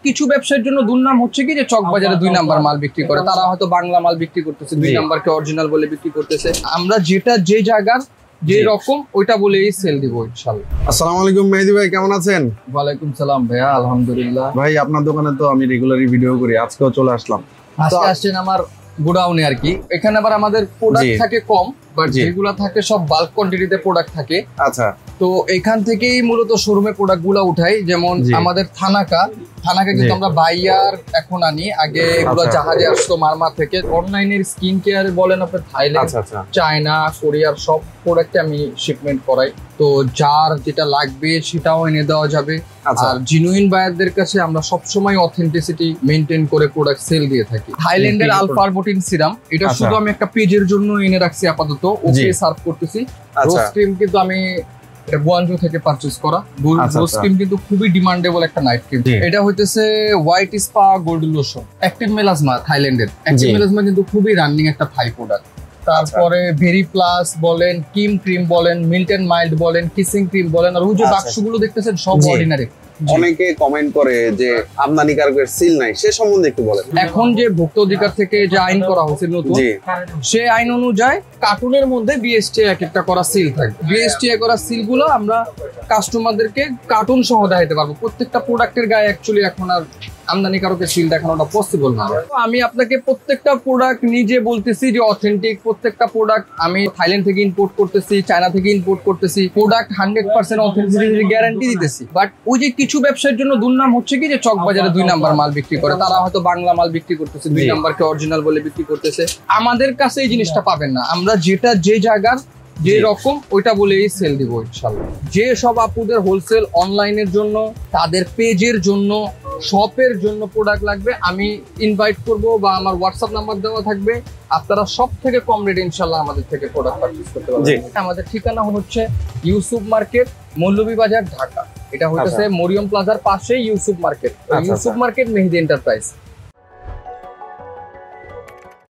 কিছু ব্যবসার জন্য দুর্নাম হচ্ছে কি যে চকবাজারে 2 নাম্বার মাল বিক্রি করে, তারা হয়তো বাংলা মাল বিক্রি করতেছে, 2 নাম্বারকে অরিজিনাল বলে বিক্রি করতেছে। আমরা যেটা যে জায়গার যে রকম ওইটা বলেই সেল দিব ইনশাআল্লাহ। আসসালামু আলাইকুম মেহেদি ভাই, কেমন আছেন? ওয়ালাইকুম সালাম ভাইয়া, আলহামদুলিল্লাহ। ভাই আপনার দোকানে তো আমি রেগুলারই ভিডিও করি, আজকেও চলে আসলাম। আজকে আসছেন আমার গোডাউনে আর কি। এখানে আবার আমাদের প্রোডাক্ট থাকে কম, বাট যেগুলো থাকে সব বাল্ক কোয়ান্টিটিতে প্রোডাক্ট থাকে। আচ্ছা, তো এখান থেকেই মূলত শোরুমে প্রোডাক্ট গুলা উঠাই। যেমন আমাদের থানাকা কিন্তু আমরা বাইয়ার এখন আনি, আগে এগুলো জাহাজে আসতো মারমা থেকে। অনলাইনের স্কিন কেয়ার বলেন আপনার থাইল্যান্ড, চায়না, কোরিয়ার সব প্রোডাক্টে আমি শিপমেন্ট করাই। তো যার যেটা লাগবে সেটাও এনে দেওয়া যাবে। আর জেনুইন বায়ারদের কাছে আমরা সবসময় অথেন্টিসিটি মেনটেন করে প্রোডাক্ট সেল দিয়ে থাকি। থাইল্যান্ডের আলফারবোটিন সিরাম, এটা শুধু আমি একটা পেজের জন্য এনে রাখছি আপাতত, ওকে সার্ভ করতেছি। রোজ ক্রিম কিন্তু আমি এটা গুয়াঞ্জু থেকে পারচেজ করা। রোজ ক্রিম কিন্তু খুবই ডিমান্ডেবল একটা নাইট ক্রিম। এটা হইতেছে white spa gold lotion, active melasma থাইল্যান্ডের। অ্যাক্টিভ মেলাজমা কিন্তু খুবই রানিং একটা থাই প্রোডাক্ট। তারপরে ভেরি প্লাস বলেন, কিম ক্রিম বলেন, মিল্ট এন্ড মাইল্ড বলেন, কিসিং ক্রিম বলেন, আর ওই যে বাক্সগুলো দেখতেছেন সব অর্ডিনারি। অনেকে কমেন্ট করে যে আমদানিকারকের সিল নাই, সে সম্বন্ধে একটু বলেন। এখন যে ভোক্তা অধিকার থেকে যে আইন করা হয়েছে নতুন, সে আইন অনুযায়ী কার্টুনের মধ্যে বিএসটি এক একটা করা সিল থাকে। বিএসটি করা সিল গুলো আমরা কাস্টমারদেরকে কার্টুন সহ দেখাতে পারবো। প্রত্যেকটা প্রোডাক্টের গায়ে অ্যাকচুয়ালি এখন আর আমদানিকারকের সিল দেখানোটা পসিবল না। আমি আপনাকে প্রত্যেকটা প্রোডাক্ট নিজে বলতেছি যে অথেন্টিক। প্রত্যেকটা প্রোডাক্ট আমি থাইল্যান্ড থেকে ইম্পোর্ট করতেছি, চায়না থেকে ইম্পোর্ট করতেছি। প্রোডাক্ট 100% অথেন্টিসিটি গ্যারান্টি দিতেছি। বাট ওই যে কিছু ব্যবসার জন্য দুর্নাম হচ্ছে কি যে চকবাজারে 2 নাম্বার মাল বিক্রি করে, তারা হয়তো বাংলা মাল বিক্রি করতেছে, 2 নাম্বারকে অরিজিনাল বলে বিক্রি করতেছে। আমাদের কাছে এই জিনিসটা পাবেন না। আমরা যেটা যে জায়গার যে রকম ওইটা বলেই সেল দিব ইনশাআল্লাহ। যে সব আপুদের হোলসেল অনলাইনের জন্য, তাদের পেজের জন্য, শপের জন্য প্রোডাক্ট লাগবে, আমি ইনভাইট করব বা আমার হোয়াটসঅ্যাপ নাম্বার দেওয়া থাকবে। আপনারা সব থেকে কম রেটে ইনশাআল্লাহ আমাদের থেকে প্রোডাক্ট পারচেজ করতে পারবেন। আমাদের ঠিকানা হচ্ছে ইউসুফ মার্কেট, মৌলভীবাজার, ঢাকা। এটা হচ্ছে মরিয়ম প্লাজার পাশেই ইউসুফ মার্কেট। ইউসুফ মার্কেট মেহেদি এন্টারপ্রাইজ।